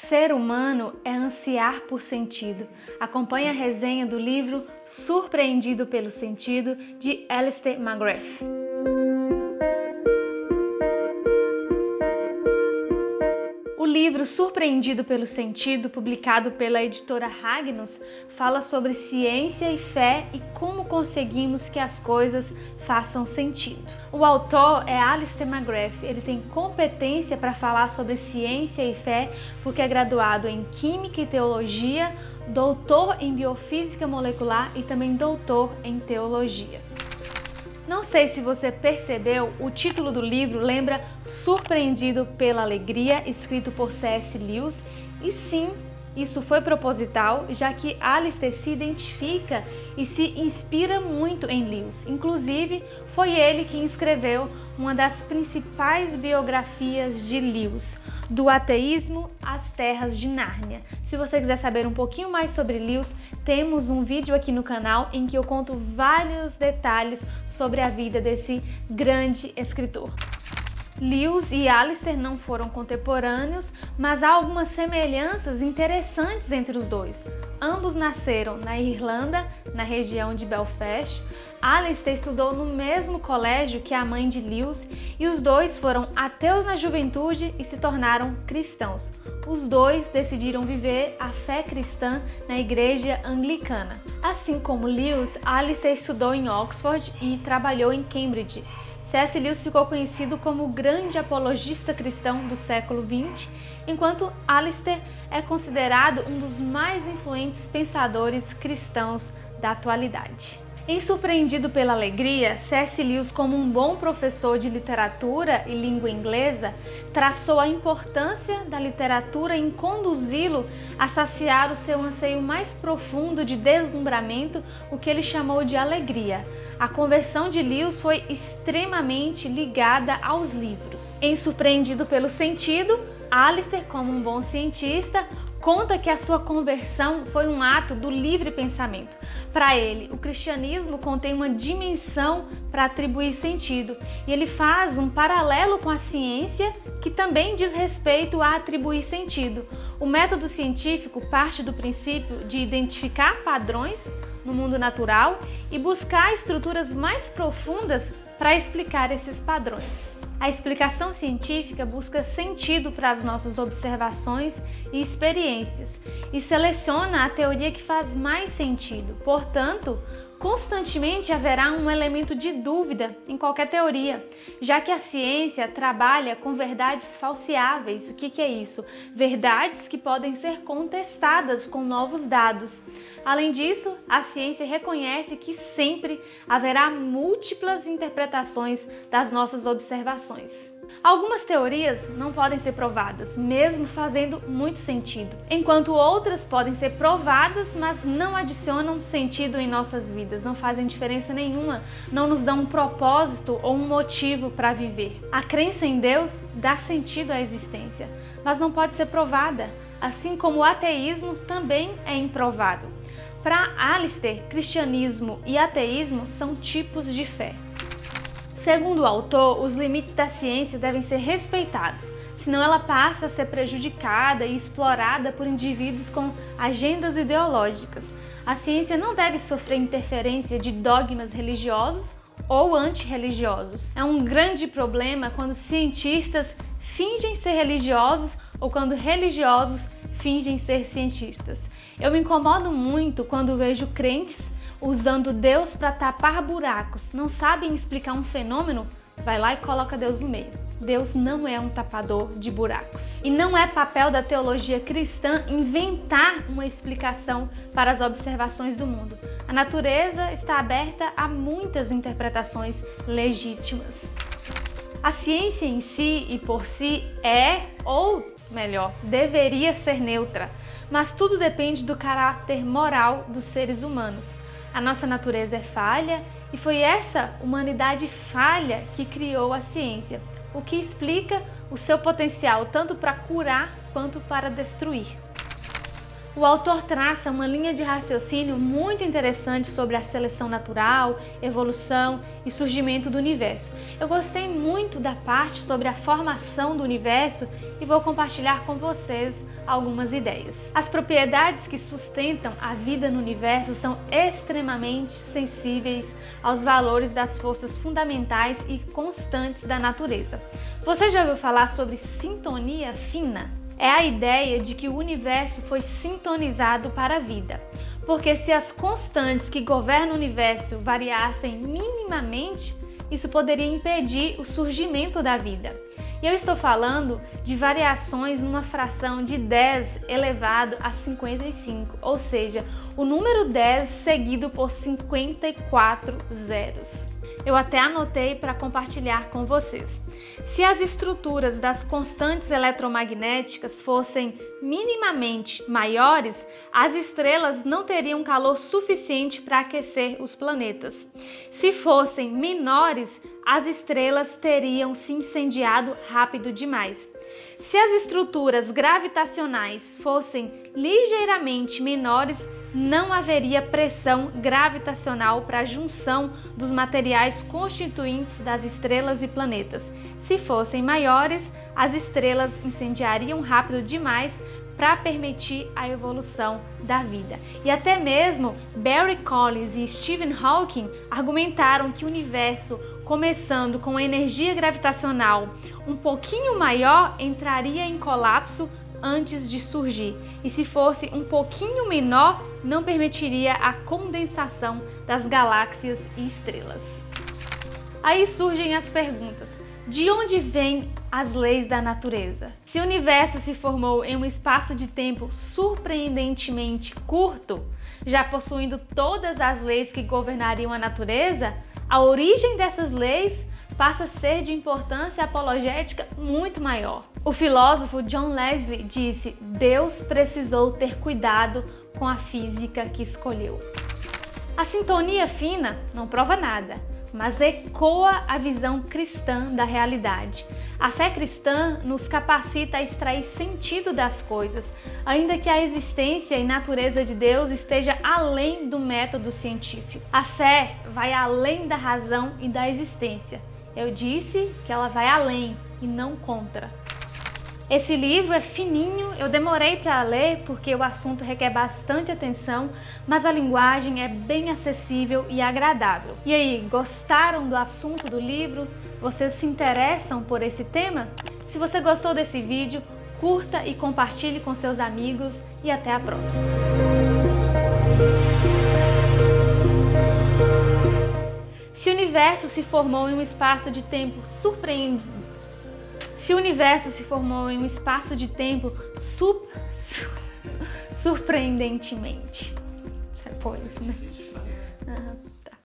Ser humano é ansiar por sentido. Acompanhe a resenha do livro Surpreendido pelo Sentido, de Alistair McGrath. O livro Surpreendido pelo Sentido, publicado pela editora Ragnos, fala sobre ciência e fé e como conseguimos que as coisas façam sentido. O autor é Alistair McGrath. Ele tem competência para falar sobre ciência e fé porque é graduado em Química e Teologia, doutor em Biofísica Molecular e também doutor em Teologia. Não sei se você percebeu, o título do livro lembra Surpreendido pela Alegria, escrito por C.S. Lewis, e sim, isso foi proposital, já que Alistair se identifica e se inspira muito em Lewis. Inclusive, foi ele quem escreveu uma das principais biografias de Lewis, Do Ateísmo às Terras de Nárnia. Se você quiser saber um pouquinho mais sobre Lewis, temos um vídeo aqui no canal em que eu conto vários detalhes sobre a vida desse grande escritor. Lewis e Alistair não foram contemporâneos, mas há algumas semelhanças interessantes entre os dois. Ambos nasceram na Irlanda, na região de Belfast. Alistair estudou no mesmo colégio que a mãe de Lewis e os dois foram ateus na juventude e se tornaram cristãos. Os dois decidiram viver a fé cristã na igreja anglicana. Assim como Lewis, Alistair estudou em Oxford e trabalhou em Cambridge. C.S. Lewis ficou conhecido como o grande apologista cristão do século XX, enquanto Alistair é considerado um dos mais influentes pensadores cristãos da atualidade. Em Surpreendido pela Alegria, C.S. Lewis, como um bom professor de literatura e língua inglesa, traçou a importância da literatura em conduzi-lo a saciar o seu anseio mais profundo de deslumbramento, o que ele chamou de alegria. A conversão de Lewis foi extremamente ligada aos livros. Em Surpreendido pelo Sentido, Alistair, como um bom cientista, conta que a sua conversão foi um ato do livre pensamento. Para ele, o cristianismo contém uma dimensão para atribuir sentido, e ele faz um paralelo com a ciência, que também diz respeito a atribuir sentido. O método científico parte do princípio de identificar padrões no mundo natural e buscar estruturas mais profundas para explicar esses padrões. A explicação científica busca sentido para as nossas observações e experiências e seleciona a teoria que faz mais sentido. Portanto, constantemente haverá um elemento de dúvida em qualquer teoria, já que a ciência trabalha com verdades falseáveis. O que é isso? Verdades que podem ser contestadas com novos dados. Além disso, a ciência reconhece que sempre haverá múltiplas interpretações das nossas observações. Algumas teorias não podem ser provadas, mesmo fazendo muito sentido, enquanto outras podem ser provadas, mas não adicionam sentido em nossas vidas, não fazem diferença nenhuma, não nos dão um propósito ou um motivo para viver. A crença em Deus dá sentido à existência, mas não pode ser provada, assim como o ateísmo também é improvável. Para Alistair, cristianismo e ateísmo são tipos de fé. Segundo o autor, os limites da ciência devem ser respeitados, senão ela passa a ser prejudicada e explorada por indivíduos com agendas ideológicas. A ciência não deve sofrer interferência de dogmas religiosos ou antirreligiosos. É um grande problema quando cientistas fingem ser religiosos ou quando religiosos fingem ser cientistas. Eu me incomodo muito quando vejo crentes usando Deus para tapar buracos. Não sabem explicar um fenômeno? Vai lá e coloca Deus no meio. Deus não é um tapador de buracos. E não é papel da teologia cristã inventar uma explicação para as observações do mundo. A natureza está aberta a muitas interpretações legítimas. A ciência em si e por si é, ou melhor, deveria ser neutra, mas tudo depende do caráter moral dos seres humanos. A nossa natureza é falha e foi essa humanidade falha que criou a ciência, o que explica o seu potencial tanto para curar quanto para destruir. O autor traça uma linha de raciocínio muito interessante sobre a seleção natural, evolução e surgimento do universo. Eu gostei muito da parte sobre a formação do universo e vou compartilhar com vocês algumas ideias. As propriedades que sustentam a vida no universo são extremamente sensíveis aos valores das forças fundamentais e constantes da natureza. Você já ouviu falar sobre sintonia fina? É a ideia de que o universo foi sintonizado para a vida. Porque se as constantes que governam o universo variassem minimamente, isso poderia impedir o surgimento da vida. E eu estou falando de variações numa fração de 10 elevado a 55, ou seja, o número 10 seguido por 54 zeros. Eu até anotei para compartilhar com vocês. Se as estruturas das constantes eletromagnéticas fossem minimamente maiores, as estrelas não teriam calor suficiente para aquecer os planetas. Se fossem menores, as estrelas teriam se incendiado rápido demais. Se as estruturas gravitacionais fossem ligeiramente menores, não haveria pressão gravitacional para a junção dos materiais constituintes das estrelas e planetas. Se fossem maiores, as estrelas incendiariam rápido demais para permitir a evolução da vida. E até mesmo Barry Collins e Stephen Hawking argumentaram que o universo, começando com a energia gravitacional um pouquinho maior, entraria em colapso antes de surgir, e se fosse um pouquinho menor, não permitiria a condensação das galáxias e estrelas. Aí surgem as perguntas: de onde vêm as leis da natureza? Se o universo se formou em um espaço de tempo surpreendentemente curto, já possuindo todas as leis que governariam a natureza, a origem dessas leis passa a ser de importância apologética muito maior. O filósofo John Leslie disse: Deus precisou ter cuidado com a física que escolheu. A sintonia fina não prova nada, mas ecoa a visão cristã da realidade. A fé cristã nos capacita a extrair sentido das coisas, ainda que a existência e natureza de Deus esteja além do método científico. A fé vai além da razão e da existência. Eu disse que ela vai além e não contra. Esse livro é fininho, eu demorei para ler porque o assunto requer bastante atenção, mas a linguagem é bem acessível e agradável. E aí, gostaram do assunto do livro? Vocês se interessam por esse tema? Se você gostou desse vídeo, curta e compartilhe com seus amigos e até a próxima. Se o universo se formou em um espaço de tempo surpreendente, surpreendentemente. Depois, né? Tá.